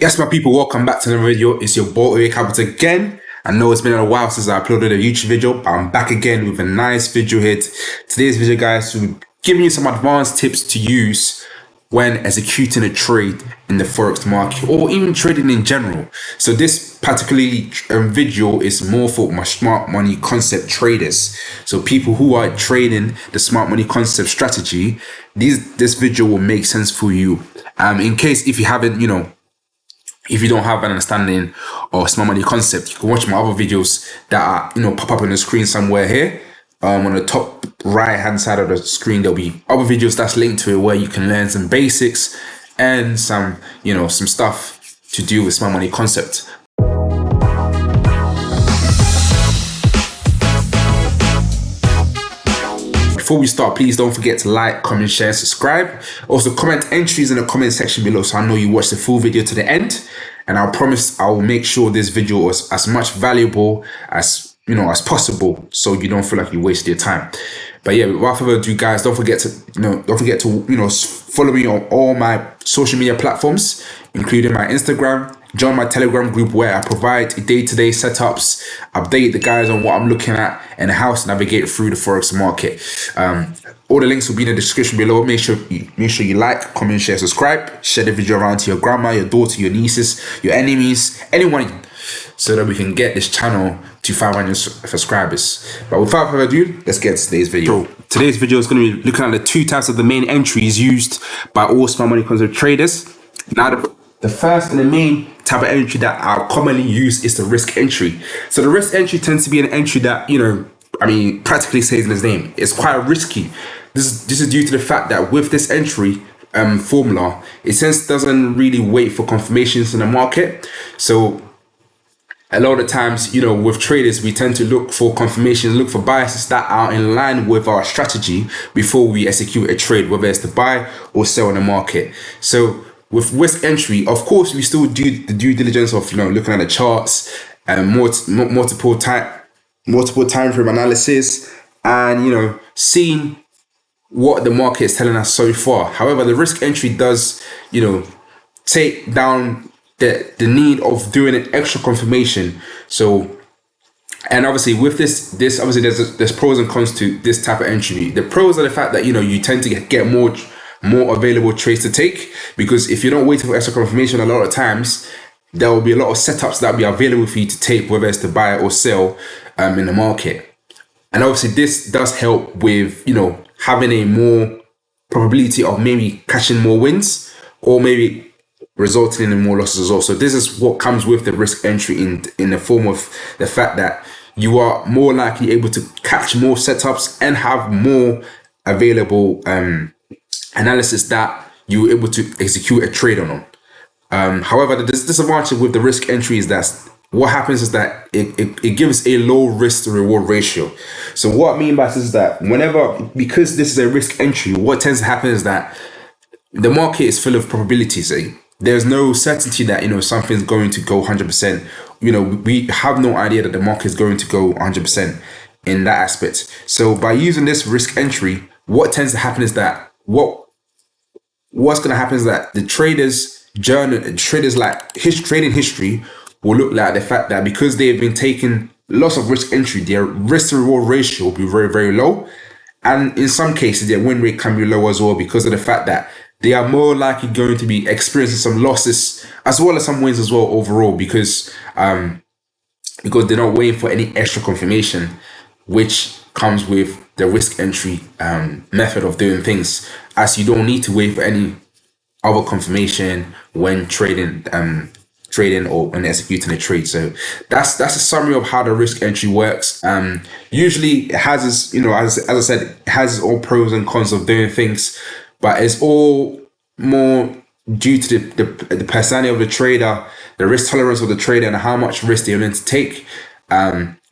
Yes, my people, welcome back to the video. It's your boy Capital again. I know it's been a while since I uploaded a YouTube video, but I'm back again with a nice video here. Today's video, guys, we're giving you some advanced tips to use when executing a trade in the forex market or even trading in general. So this particularly video is more for my smart money concept traders. So people who are trading the smart money concept strategy, this video will make sense for you. In case if you haven't, if you don't have an understanding of smart money concept, you can watch my other videos that are, pop up on the screen somewhere here. On the top right hand side of the screen, there'll be other videos that's linked to it where you can learn some basics and some, some stuff to do with smart money concept. Before we start, please don't forget to like, comment, share, and subscribe. Also, comment entries in the comment section below so I know you watched the full video to the end. And I promise I will make sure this video is as much valuable as as possible, so you don't feel like you wasted your time. But yeah, without further ado, guys, don't forget to follow me on all my social media platforms, including my Instagram. Join my Telegram group where I provide day-to-day setups, update the guys on what I'm looking at, and how to navigate through the forex market. All the links will be in the description below. Make sure you like, comment, share, subscribe, share the video around to your grandma, your daughter, your nieces, your enemies, anyone, so that we can get this channel to 500 subscribers. But without further ado, let's get to today's video. So today's video is going to be looking at the two types of the main entries used by all smart money concept traders. Now, the first and the main type of entry that I commonly use is the risk entry. So the risk entry tends to be an entry that, practically says in its name, it's quite risky. This is due to the fact that with this entry formula, it doesn't really wait for confirmations in the market. So a lot of the times, with traders, we tend to look for confirmations, look for biases that are in line with our strategy before we execute a trade, whether it's to buy or sell in the market. So with risk entry, of course, we still do the due diligence of looking at the charts and multiple time frame analysis and seeing what the market is telling us so far. However, the risk entry does take down the need of doing an extra confirmation. So, and obviously with this obviously there's pros and cons to this type of entry. The pros are the fact that you tend to get more available trades to take, because if you don't wait for extra confirmation, a lot of times there will be a lot of setups that will be available for you to take, whether it's to buy or sell in the market. And obviously this does help with having a more probability of maybe catching more wins or maybe resulting in more losses as well. So this is what comes with the risk entry in the form of the fact that you are more likely able to catch more setups and have more available analysis that you're able to execute a trade on. However, the disadvantage with the risk entry is that what happens is that it gives a low risk to reward ratio. So what I mean by this is that because this is a risk entry, what tends to happen is that the market is full of probabilities. There's no certainty that something's going to go 100%. We have no idea that the market is going to go 100% in that aspect. So by using this risk entry, what tends to happen is that what's going to happen is that the traders trading history will look like the fact that because they've been taking lots of risk entry, their risk to reward ratio will be very, very low. And in some cases, their win rate can be low as well, because of the fact that they are more likely going to be experiencing some losses as well as some wins as well overall, because they're not waiting for any extra confirmation, which comes with the risk entry method of doing things, as you don't need to wait for any other confirmation when trading or when executing a trade. So that's a summary of how the risk entry works. Usually it has its, as I said, it has its own pros and cons of doing things, but it's all more due to the personality of the trader, the risk tolerance of the trader, and how much risk they're willing to take.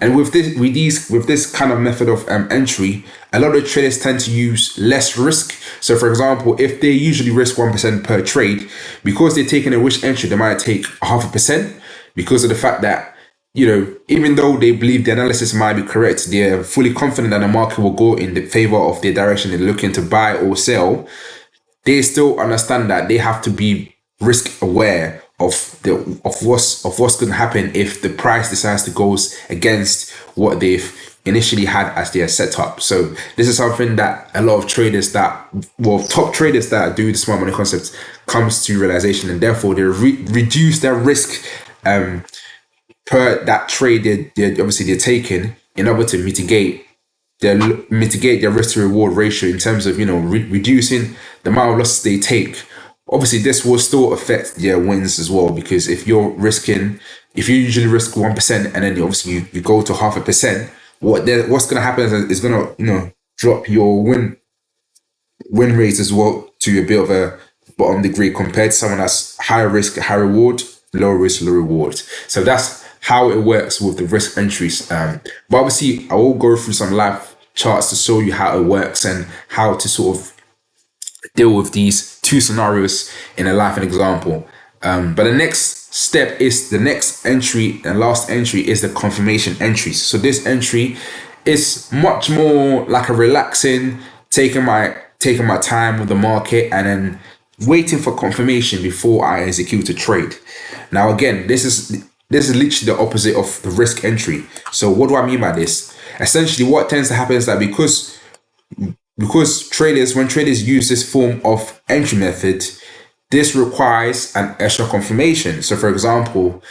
And with this kind of method of entry, a lot of traders tend to use less risk. So for example, if they usually risk 1% per trade, because they're taking a risk entry, they might take 0.5%, because of the fact that even though they believe the analysis might be correct, they're fully confident that the market will go in the favor of the direction they're looking to buy or sell. They still understand that they have to be risk aware what's going to happen if the price decides to goes against what they've initially had as their setup. So this is something that a lot of traders top traders that do the smart money concepts comes to realization, and therefore they reduce their risk per that trade they're taking, in order to mitigate their risk to reward ratio in terms of reducing the amount of losses they take. Obviously, this will still affect their wins as well, because if you usually risk 1% and then you go to 0.5%, what's going to happen is going to drop your win rate as well to a bit of a bottom degree compared to someone that's higher risk, high reward, low risk, low reward. So that's how it works with the risk entries. But obviously, I will go through some live charts to show you how it works and how to sort of deal with these two scenarios in a live example. But the next step is the next entry, and last entry is the confirmation entries. So this entry is much more like a relaxing, taking my time with the market and then waiting for confirmation before I execute a trade. Now again, this is literally the opposite of the risk entry. So what do I mean by this? Essentially, what tends to happen is that because when traders use this form of entry method, this requires an extra confirmation. So for example,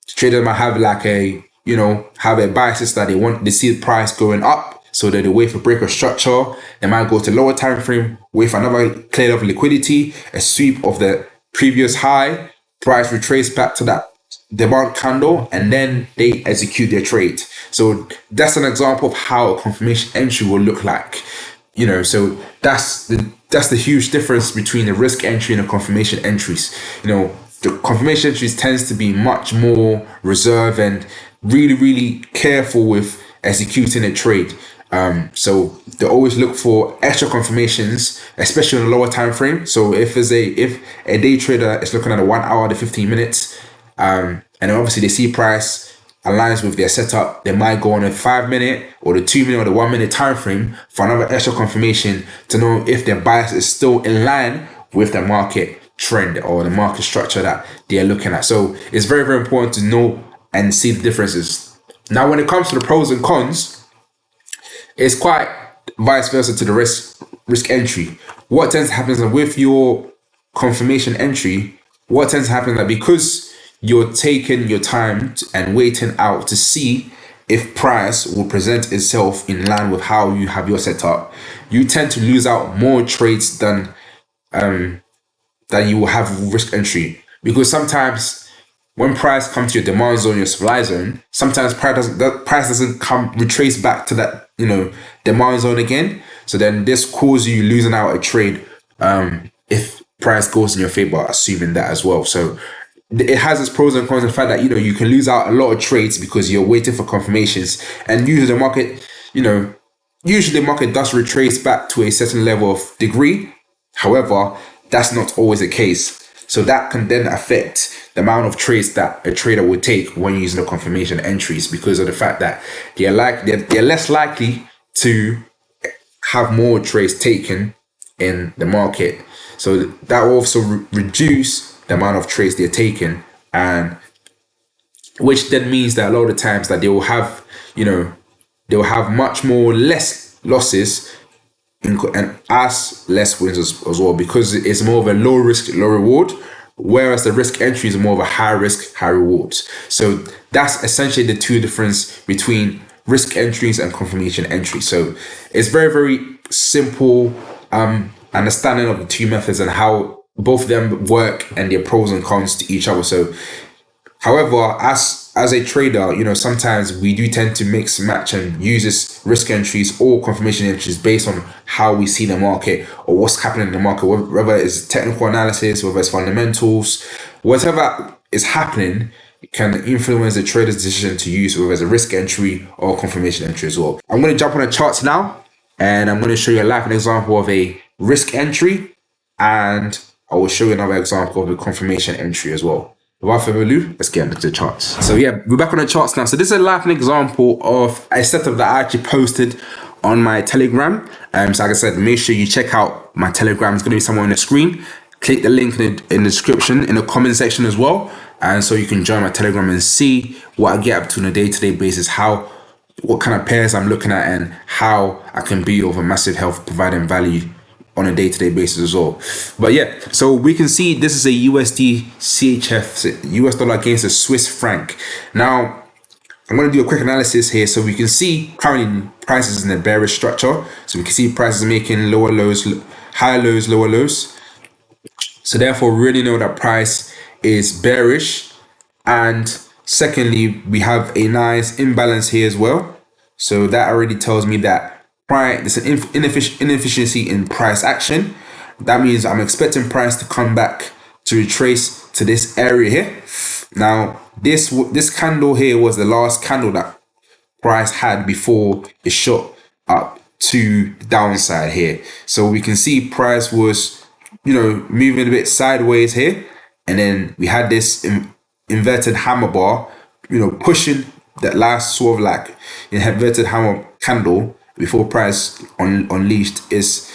traders might have have a bias that they see the price going up, so that they wait for break of structure. They might go to lower time frame, wait for another clear of liquidity, a sweep of the previous high, price retrace back to that demand candle, and then they execute their trade. So that's an example of how a confirmation entry will look like. So that's the huge difference between the risk entry and the confirmation entries. The confirmation entries tends to be much more reserved and really, really careful with executing a trade. So they always look for extra confirmations, especially on a lower time frame. So if a day trader is looking at a 1 hour to 15 minutes, and then obviously they see price aligns with their setup, they might go on a 5 minute or the 2 minute or the 1 minute time frame for another extra confirmation to know if their bias is still in line with the market trend or the market structure that they are looking at. So it's very, very important to know and see the differences. Now, when it comes to the pros and cons, it's quite vice versa to the risk entry. What tends to happen is that with your confirmation entry, what tends to happen is that because you're taking your time and waiting out to see if price will present itself in line with how you have your setup, you tend to lose out more trades than you will have risk entry. Because sometimes when price comes to your demand zone, your supply zone, sometimes price doesn't come retrace back to that demand zone again. So then this causes you losing out a trade if price goes in your favor, assuming that as well. So it has its pros and cons. The fact that you can lose out a lot of trades because you're waiting for confirmations, and usually the market does retrace back to a certain level of degree. However, that's not always the case. So that can then affect the amount of trades that a trader would take when using the confirmation entries, because of the fact that they're less likely to have more trades taken in the market. So that will also reduce the amount of trades they're taking, and which then means that a lot of the times that they will have much more less losses and as less wins as well, because it's more of a low risk, low reward, whereas the risk entry is more of a high risk, high rewards. So that's essentially the two difference between risk entries and confirmation entries. So it's very, very simple understanding of the two methods and how both of them work and their pros and cons to each other. So, however, as a trader, sometimes we do tend to mix and match and use this risk entries or confirmation entries based on how we see the market or what's happening in the market, whether it's technical analysis, whether it's fundamentals, whatever is happening can influence the trader's decision to use whether it's a risk entry or confirmation entry as well. I'm going to jump on the charts now, and I'm going to show you a live example of a risk entry, and I will show you another example of a confirmation entry as well. Without further ado, let's get into the charts. So yeah, we're back on the charts now. So this is a live example of a setup that I actually posted on my Telegram. So like I said, make sure you check out my Telegram. It's going to be somewhere on the screen. click the link in the description in the comment section as well, and so you can join my Telegram and see what I get up to on a day-to-day basis, what kind of pairs I'm looking at, and how I can be of a massive help providing value on a day-to-day basis as well. But yeah, so we can see this is a USD CHF, US dollar against the Swiss franc. Now I'm going to do a quick analysis here. So we can see currently prices in a bearish structure. So we can see prices making lower lows, higher lows, lower lows. So therefore we really know that price is bearish. And secondly, we have a nice imbalance here as well. So that already tells me that there's an inefficiency in price action. That means I'm expecting price to come back to retrace to this area here. Now this candle here was the last candle that price had before it shot up to the downside here. So we can see price was, moving a bit sideways here, and then we had this inverted hammer bar, pushing that last sort of like inverted hammer candle before price unleashed is,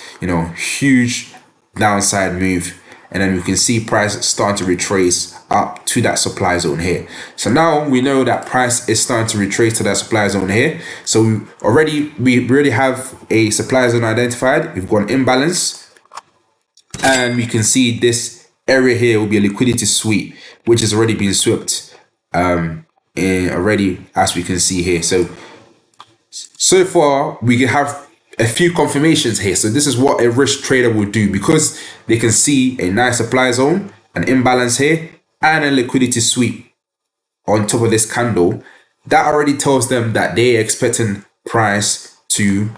huge downside move. And then we can see price starting to retrace up to that supply zone here. So now we know that price is starting to retrace to that supply zone here. So we already have a supply zone identified. We've got an imbalance, and we can see this area here will be a liquidity sweep, which has already been swept already, as we can see here. So far we can have a few confirmations here. So this is what a risk trader will do, because they can see a nice supply zone, an imbalance here, and a liquidity sweep on top of this candle. That already tells them that they're expecting price to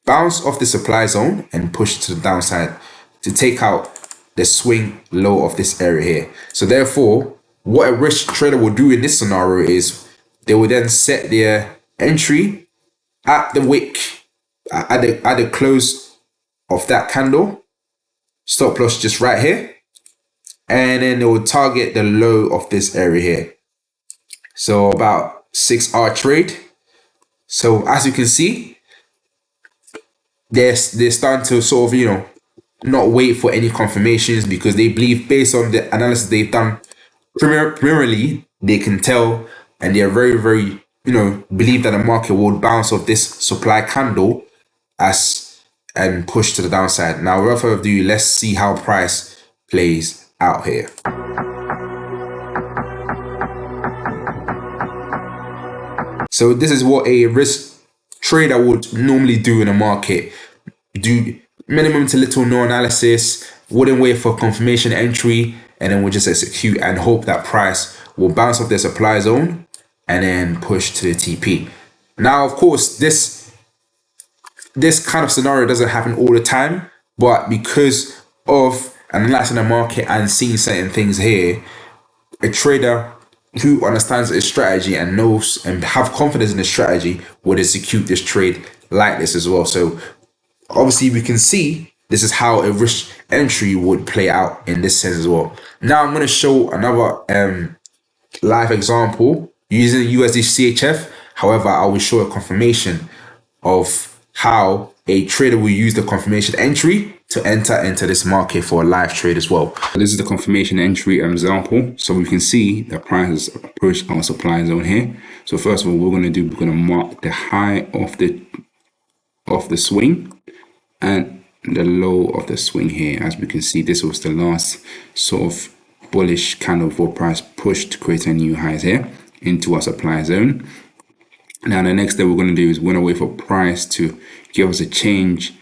bounce off the supply zone and push to the downside to take out the swing low of this area here. So therefore, what a risk trader will do in this scenario is they will then set their entry at the wick, at the close of that candle, stop loss just right here, and then they will target the low of this area here. So about 6R trade. So as you can see, they're starting to sort of, not wait for any confirmations, because they believe, based on the analysis they've done primarily, they can tell, and they're very, very, believe that the market will bounce off this supply candle and push to the downside. Now, without further ado, let's see how price plays out here. So this is what a risk trader would normally do in a market. Do minimum to little no analysis, wouldn't wait for confirmation entry, and then we'll just execute and hope that price will bounce off the supply zone and then push to the TP. Now, of course, this kind of scenario doesn't happen all the time, but because of analyzing the market and seeing certain things here, a trader who understands his strategy and knows and have confidence in the strategy would execute this trade like this as well. So obviously we can see this is how a risk entry would play out in this sense as well. Now I'm going to show another live example using USD CHF. However, I will show a confirmation of how a trader will use the confirmation entry to enter into this market for a live trade as well. This is the confirmation entry example. So we can see the price has approached our supply zone here. So first of all, we're going to mark the high of the swing and the low of the swing here. As we can see, this was the last sort of bullish candle for price push to create a new highs here into our supply zone. Now the next thing we're going to do is we're going to wait for price to give us a change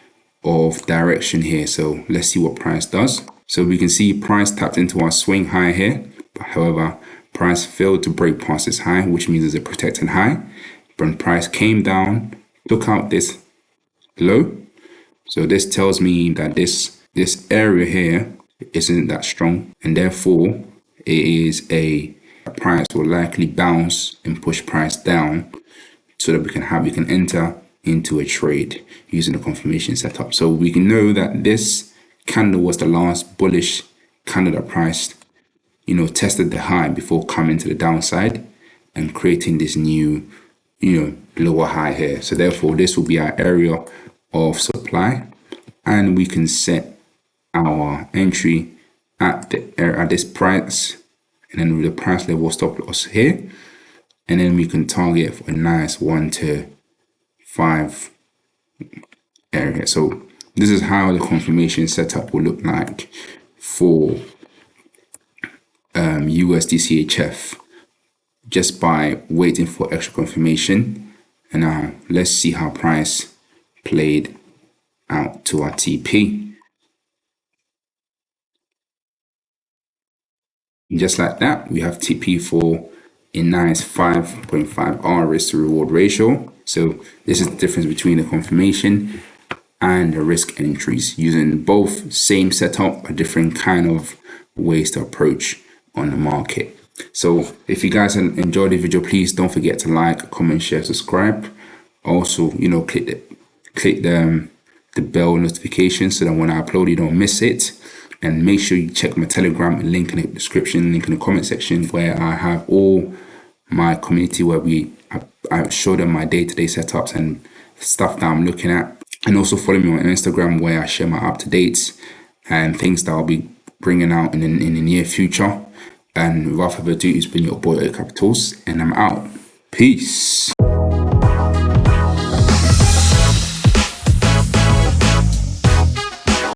of direction here. So let's see what price does. So we can see price tapped into our swing high here, but however price failed to break past this high, which means it's a protected high. When price came down, took out this low. So this tells me that this area here isn't that strong, and therefore it is a price will likely bounce and push price down, so that we can enter into a trade using the confirmation setup. So we can know that this candle was the last bullish candle that price, tested the high before coming to the downside and creating this new, lower high here. So therefore this will be our area of supply, and we can set our entry at this price, and then with the price level stop loss here, and then we can target for a nice 1 to 5 area. So this is how the confirmation setup will look like for USDCHF, just by waiting for extra confirmation. And now let's see how price played out to our TP. Just like that, we have TP for a nice 5.5R risk to reward ratio. So this is the difference between the confirmation and the risk entries, using both same setup, but different kind of ways to approach on the market. So if you guys enjoyed the video, please don't forget to like, comment, share, subscribe. Also, click the bell notification so that when I upload you don't miss it. And make sure you check my Telegram, link in the description, link in the comment section, where I have all my community where I show them my day-to-day setups and stuff that I'm looking at. And also follow me on Instagram, where I share my up-to-dates and things that I'll be bringing out in the near future. And without further ado, it's been your boy Capitals, and I'm out. Peace.